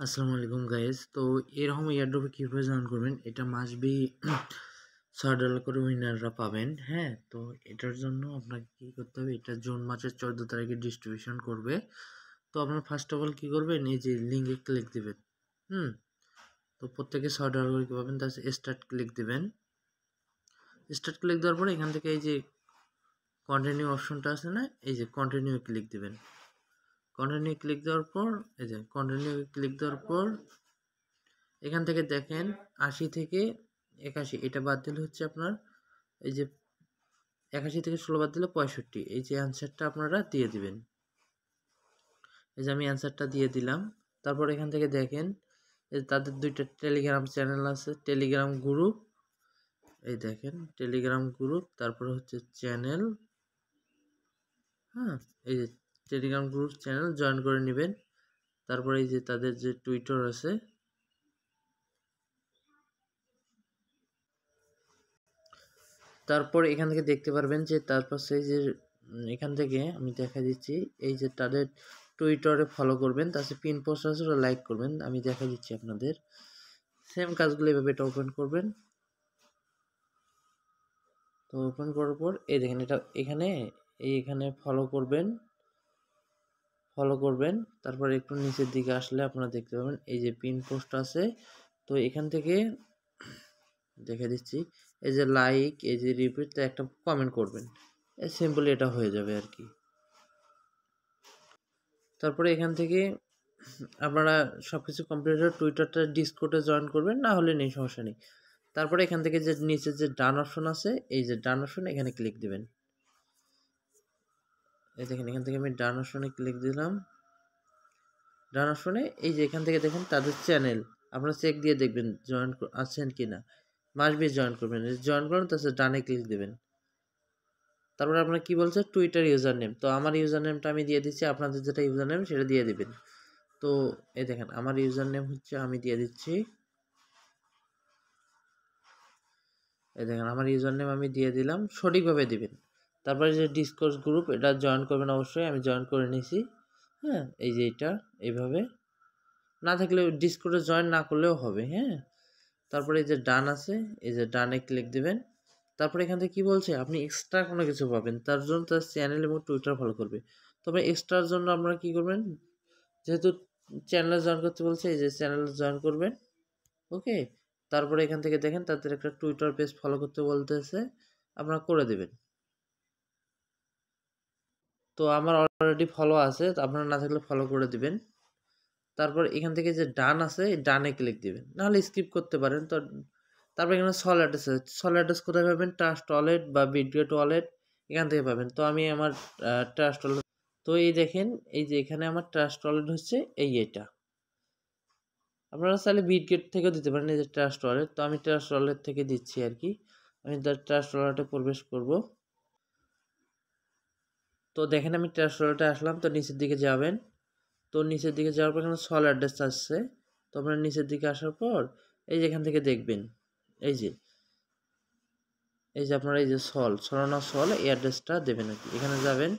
আসসালামু আলাইকুম গাইস। তো এরকম এয়ারড্রপে কীভাবে জয়েন করবেন, এটা মাস্ট বি $6 করে উইনাররা পাবেন। হ্যাঁ, তো এটার জন্য আপনাকে কী করতে হবে, এটা জুন মাসের 14 তারিখে ডিস্ট্রিবিউশন করবে। তো আপনার ফার্স্ট অফ অল কী করবেন, এই যে লিঙ্কে ক্লিক দিবেন। তো প্রত্যেকে $6 করে পাবেন। তার স্টার্ট ক্লিক দিবেন। স্টার্ট ক্লিক দেওয়ার পরে এখান থেকে এই যে কন্টিনিউ অপশনটা আছে না, এই যে কন্টিনিউ ক্লিক দিবেন। কন্টিনিউ ক্লিক দেওয়ার পর এই যে কন্টিনিউ ক্লিক দেওয়ার পর এখান থেকে দেখেন 80 থেকে 81, এটা বাদ দিলে হচ্ছে আপনার এই যে 81 থেকে 16 বাদ দিলে 65। এই যে অ্যান্সারটা আপনারা দিয়ে দিবেন। এই যে আমি অ্যান্সারটা দিয়ে দিলাম। তারপর এখান থেকে দেখেন তাদের দুইটা টেলিগ্রাম চ্যানেল আছে, টেলিগ্রাম গ্রুপ। এই দেখেন টেলিগ্রাম গ্রুপ, তারপরে হচ্ছে চ্যানেল। হ্যাঁ, এই যে টেলিগ্রাম গ্রুপ চ্যানেল জয়েন করে নেবেন। তারপরে এই যে তাদের যে টুইটার আছে, তারপর এখান থেকে দেখতে পারবেন যে তারপর সেই যে এখান থেকে আমি দেখা দিচ্ছি এই যে তাদের টুইটারে ফলো করবেন, তারপরে পিন পোস্ট আছে ওটা লাইক করবেন। আমি দেখা দিচ্ছি আপনাদের সেম কাজগুলো এভাবে এটা ওপেন করবেন। তো ওপেন করার পর এই দেখেন এটা এখানে ফলো করবেন। তারপর একটু নিচের দিকে আসলে আপনারা দেখতে পাবেন এই যে পিন পোস্ট আছে। তো এখান থেকে দেখে দিচ্ছি এই যে লাইক, এই যে রিপিট, একটা কমেন্ট করবেন। সিম্পলি এটা হয়ে যাবে আর কি। তারপরে এখান থেকে আপনারা সব কিছু কমপ্লিট হয়ে টুইটারটা ডিসকর্ডে জয়েন করবেন, না হলে নেই, সমস্যা নেই। তারপরে এখান থেকে যে নিচে যে ডান অপশন আছে, এই যে ডান অপশন, এখানে ক্লিক দিবেন। এই দেখেন এখান থেকে আমি ডান অপশনে ক্লিক দিলাম। ডান অপশনে এই যে এখান থেকে দেখেন তাদের চ্যানেল আপনারা চেক দিয়ে দেখবেন জয়েন আছেন কি না। মাস্ট বি জয়েন করবেন। জয়েন করুন, তারপর ডানে ক্লিক দেবেন। তারপরে আপনার কি বলছে টুইটার ইউজার নেম। তো আমার ইউজার নেমটা আমি দিয়ে দিচ্ছি, আপনাদের যেটা ইউজার নেম সেটা দিয়ে দিবেন। তো এই দেখেন আমার ইউজার নেম হচ্ছে, আমি দিয়ে দিচ্ছি, এই দেখেন আমার ইউজার নেম আমি দিয়ে দিলাম, সঠিকভাবে দিবেন। তারপরে যে ডিসকর্ড গ্রুপ, এটা জয়েন করবেন অবশ্যই, আমি জয়েন করে নিয়েছি। হ্যাঁ, এই যে এটা এইভাবে, না থাকলে ডিসকর্ডে জয়েন না করলেও হবে। হ্যাঁ, তারপরে এই যে ডান আছে, এই যে ডানে ক্লিক দিবেন। তারপরে এখান থেকে কি বলছে, আপনি এক্সট্রা কোনো কিছু পাবেন, তার জন্য তার চ্যানেল এবং টুইটার ফলো করবে। তবে এক্সট্রার জন্য আপনারা কি করবেন, যেহেতু চ্যানেলে জয়েন করতে বলছে, এই যে চ্যানেলে জয়েন করবেন। ওকে, তারপরে এখান থেকে দেখেন তাদের একটা টুইটার পেজ ফলো করতে বলতেছে, আপনারা করে দেবেন। তো আমার অলরেডি ফলো আছে, তো আপনারা না থাকলে ফলো করে দিবেন। তারপর এখান থেকে যে ডান আছে, ডানে ক্লিক দিবেন, নাহলে স্কিপ করতে পারেন। তো তারপর এখানে সল অ্যাড্রেস আছে, সল অ্যাড্রেস কোথায় পাবেন, ট্রাস্ট ওয়ালেট বা বিটগেট ওয়ালেট, এখান থেকে পাবেন। তো আমি আমার ট্রাস্ট ওয়ালেট, তো এই দেখেন এই যে এখানে আমার ট্রাস্ট ওয়ালেট হচ্ছে এটা। আপনারা চাইলে বিটগেট থেকেও দিতে পারেন, এই যে ট্রাস্ট ওয়ালেট। তো আমি ট্রাস্ট ওয়ালেট থেকে দিচ্ছি আর কি। আমি ট্রাস্ট ওয়ালেটে প্রবেশ করব। তো দেখেন আমি ট্রাস্ট ওয়ালেটে আসলাম। তো নিচের দিকে যাবেন। তো নিচের দিকে যাওয়ার পর এখানে সল অ্যাড্রেস আসছে। তো আপনারা নিচের দিকে আসার পর এই যে এখান থেকে দেখবেন এই যে আপনারা এই যে সরানো সল, এই অ্যাড্রেসটা দেবেন আর কি। এখানে যাবেন,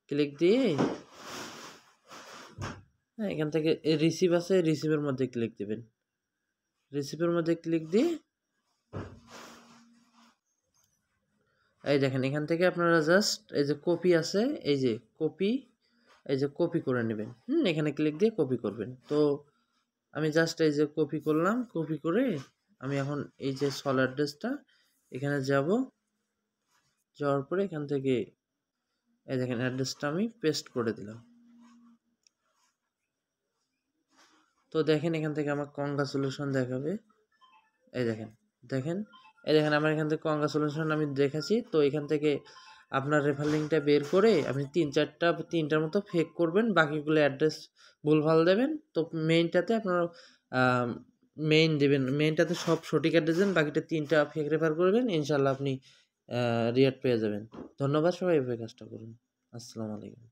ক্লিক দিয়ে হ্যাঁ এখান থেকে রিসিভ আছে, রিসিভের মধ্যে ক্লিক দিবেন। রিসিভের মধ্যে ক্লিক দিয়ে এই দেখেন এখান থেকে আপনারা জাস্ট এই যে কপি আছে, এই যে কপি করে নেবেন। এখানে ক্লিক দিয়ে কপি করবেন। তো আমি জাস্ট এই যে কপি করলাম, কপি করে আমি এখন এই যে সল অ্যাড্রেসটা এখানে যাব। যাওয়ার পরে এখান থেকে এই দেখেন অ্যাড্রেসটা আমি পেস্ট করে দিলাম। তো দেখেন এখান থেকে আমার কংগ্রাচুলেশন দেখাবে। এই দেখেন আমার এখান থেকে কংগ্রাচুলেশন আমি দেখাচ্ছি। তো এখান থেকে আপনার রেফার লিঙ্কটা বের করে আপনি তিনটার মতো ফেক করবেন, বাকিগুলো অ্যাড্রেস ভুলভাল দেবেন। তো মেইনটাতে আপনার মেইনটাতে সব সঠিক অ্যাড্রেস দেন, বাকিটা 3টা ফেক রেফার করবেন, ইনশাল্লাহ আপনি রিয়ার্ড পেয়ে যাবেন। ধন্যবাদ, সবাই এভাবে কাজটা করুন। আসসালামু আলাইকুম।